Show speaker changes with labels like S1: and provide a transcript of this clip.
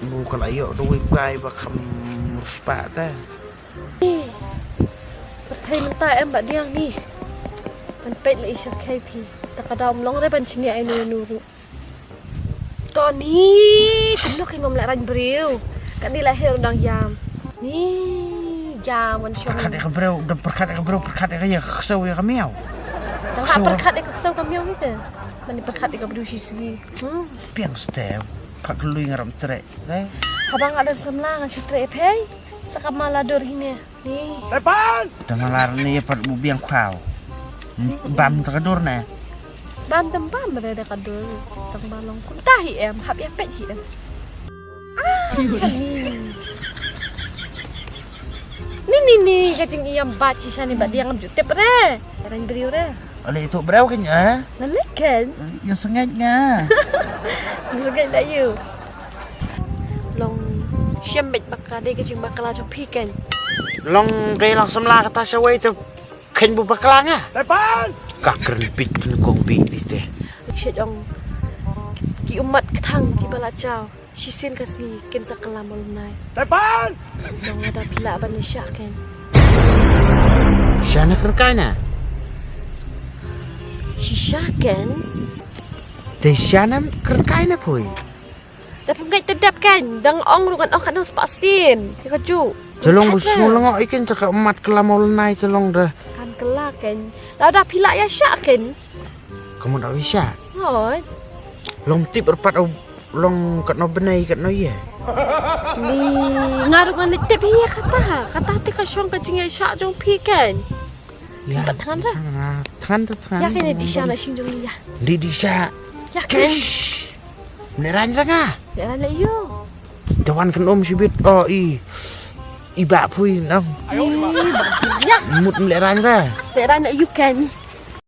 S1: Bukan ayo doi gai bakam ruspa ta.
S2: Pertai mentah em bak diang ni. Pan pet la isya KP. Takadam long re pan sini ai nuru. Tony, kumlo kay mamla ran breu. Kan di lahir undang jam. Ni jam man syong.
S1: Perkat ka bro, dan perkat ka ya kesau ya kamiau.
S2: Tang perkat ka kesau kami yang kita. Mani perkat ka bru sigi.
S1: Piang step. Pak lui ngaram trek.
S2: Habang ada semlang asy tre pay. Sakamala dor hine. Ni.
S1: Depan. Damalar ni pat bubiang kau. Bam terkadur na.
S2: Bam tembam berada kadur. Tang balong kun tahi em, hab ya pet hi em. Ni kacing iyam baci sani bak diang jutep re. Ran beriu re.
S1: Oleh itu berau kan ya?
S2: Nalekan.
S1: Yang sengatnya.
S2: Nalekan lah you. Long syambet bakal dia kacing bakal aja pikan.
S1: Long re lang semla kata sawai tu ken bu bakalang ah. Depan. Kakren pit kong bi dite.
S2: Syed ong ki umat ketang ki balacau. Sisin kasni ken sakala malunai.
S1: Depan.
S2: Long ada pila ban syak ken.
S1: Syana kerkana.
S2: Shisha ken.
S1: Te syana kerkana pui.
S2: Dapat ngai tedap kan. Dang ong rukan ong kanang spasin. Ti kaju.
S1: Tolong busmulong ikin cakap emat kelamau lenai tolong dah.
S2: Kan kelak kan. Dah dah pila ya syak kan.
S1: Kamu tak bisa.
S2: Hoi.
S1: Long tip erpat long kat no benai kat no ye.
S2: Ni ngaruh kan tip ya kata ti ka syong kacing ya syak jong pi kan.
S1: Ya.
S2: Tangan dah.
S1: Tangan.
S2: Ya kan di syana sing jong ya.
S1: Di sya.
S2: Ya kan.
S1: Beneran jangan.
S2: Ya lah yo.
S1: Tawan kan sibit. Oh ibak pui nang.
S2: Ya.
S1: Mut meleran dah.
S2: Teran you kan.